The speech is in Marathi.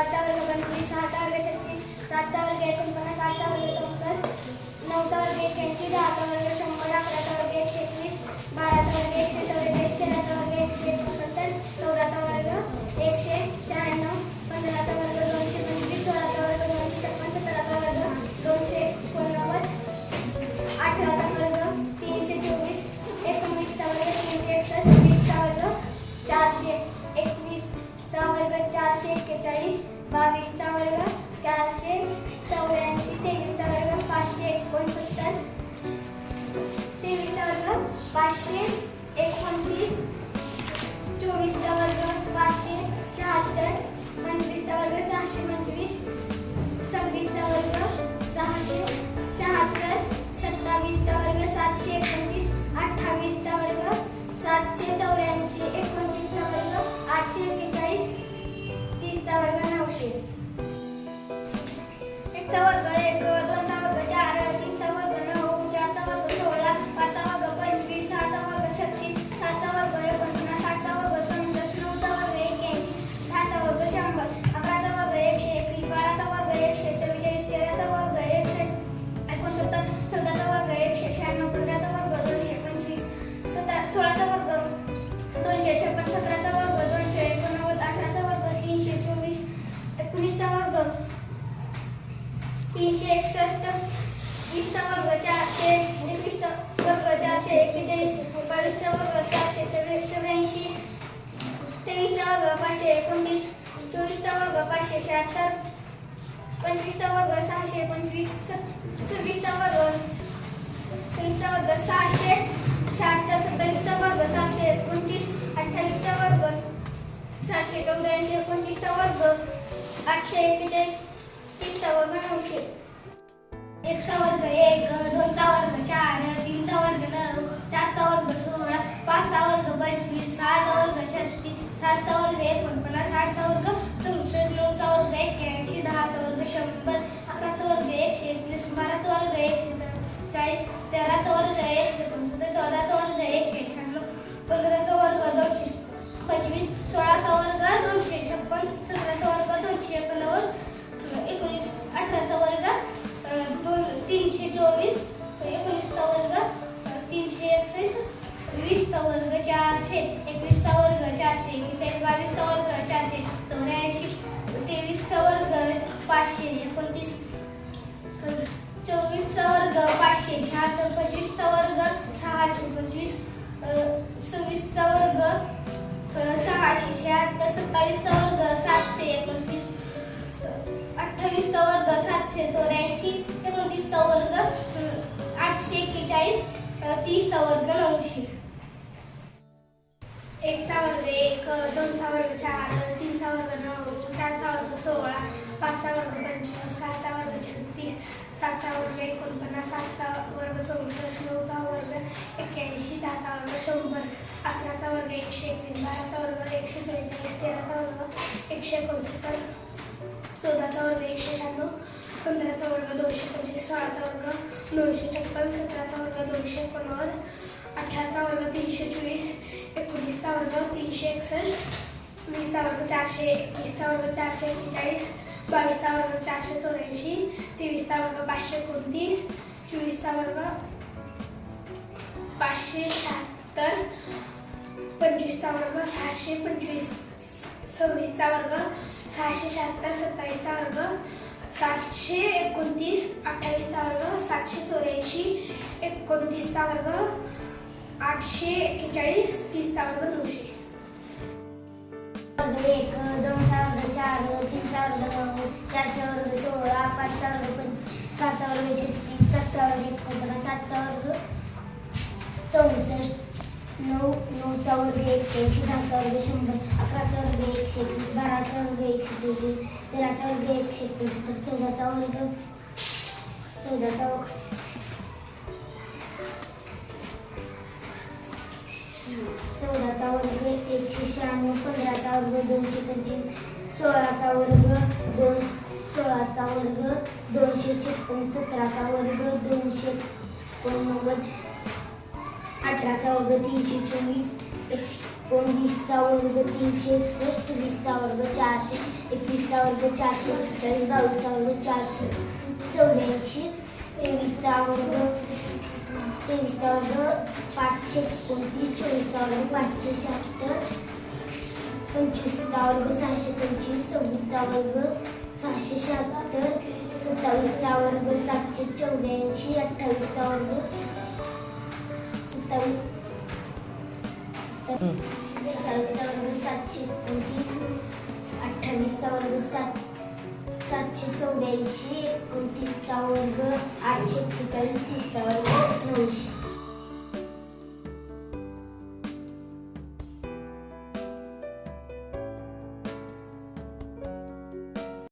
5चा वर्ग 25, 6चा वर्ग 36, 7चा वर्ग 49, 8चा वर्ग 64, 9चा वर्ग 81, 10चा वर्ग 100, 11चा वर्ग 121, 12चा वर्ग 144, 13चा वर्ग 169, 14चा वर्ग 193, 15चा वर्ग 225, 16चा वर्ग 256, 17चा वर्ग 289, 18चा वर्ग 324, 19चा वर्ग 361, 20चा वर्ग 421, चा वर्ग 441, 22चा वर्ग 484, 23चा वर्ग 569, 23चा वर्ग 529, 24चा वर्ग 576, 25चा वर्ग 625, 26चा वर्ग 676, 27चा वर्ग 729, 28चा वर्ग 784, 29चा वर्ग 841, 30चा वर्ग 900. 1चा वर्ग 1, 2चा वर्ग 4, 3चा वर्ग 9, 4चा वर्ग 16, 5चा वर्ग 25, 6चा वर्ग 36, 7चा वर्ग 49, 8चा वर्ग 64, 9चा वर्ग 81, 10चा वर्ग 100, 11चा वर्ग 121, 12चा वर्ग 144, 13चा वर्ग 169, 14चा वर्ग 196, 15चा वर्ग 225, 16चा वर्ग 256, 17चा वर्ग 289, 18चा वर्ग 324, 19चा वर्ग 361, 20चा वर्ग 400, 21चा वर्ग 441, 22चा वर्ग 484, 23चा वर्ग 529, 24चा वर्ग 576, 25चा वर्ग 625, 26चा वर्ग 676, 27चा वर्ग 729, 28चा वर्ग 784, 29चा वर्ग 841, 30चा वर्ग 900. 1चा वर्ग 1, 2चा वर्ग 4, 3चा वर्ग 9, 4चा वर्ग 16, 5चा वर्ग 25, 6चा वर्ग 36, 7चा वर्ग 49, 8चा वर्ग 64, 9चा वर्ग 81, 10चा वर्ग 100, 11चा वर्ग 121, 12चा वर्ग 140, 13चा वर्ग 159, 14चा वर्ग 196, 15चा वर्ग 225, 16चा वर्ग 256, 17चा वर्ग 289, 18चा वर्ग 324, 19चा वर्ग 361, 20चा वर्ग 400, 21चा वर्ग 441, 22चा वर्ग 484, 23चा वर्ग 529, 24चा वर्ग 576, 25चा वर्ग 625, 26चा वर्ग 676, 27चा वर्ग 729, 28चा वर्ग 784, 29चा वर्ग 841, 30चा वर्ग 900. 1चा वर्ग 1, 2चा वर्ग 4, 3चा वर्ग 9, 4चा वर्ग 16, 5चा वर्ग 25, 6चा वर्ग 36, 7चा वर्ग 49, 8चा वर्ग 64, 9चा वर्ग 81, 10चा वर्ग 100, 11चा वर्ग 121, 12चा वर्ग 144, 13चा वर्ग 169, 14चा वर्ग 196, 15चा वर्ग 225, 16चा वर्ग 256, 17चा वर्ग 289, 18चा वर्ग 324, 19चा वर्ग 361, 20चा वर्ग 400, 21चा वर्ग 441, 22चा वर्ग 484, 23चा वर्ग 529, 24चा वर्ग 576, 25चा वर्ग 625, 26चा वर्ग 676, 27चा वर्ग 729, 28चा वर्ग 784, 29चा वर्ग 841, 30चा वर्ग 900. वर्ग 1, 2चा वर्ग 4, 3चा वर्ग 9, 4चा वर्ग 16, 5चा वर्ग 25, 6चा वर्ग 36, 7चा वर्ग 49, 7चा वर्ग 64, 9चा वर्ग 81, 10चा वर्ग 100, 11चा वर्ग 121, 12चा वर्ग 144, 13चा वर्ग 175, 14चा वर्ग 196, 15चा वर्ग 225, 16चा वर्ग 256, 17चा वर्ग 289, 18चा वर्ग 324, 19चा वर्ग 361, 20चा वर्ग 400, 21चा वर्ग 441, 22चा वर्ग 484, 23चा वर्ग 529, 24चा वर्ग 576, 25चा वर्ग 625, 26चा वर्ग 676, 27चा वर्ग 784, 28चा वर्ग 27चा वर्ग 729, 28चा वर्ग 784, 29चा वर्ग 841, 30चा वर्ग 900.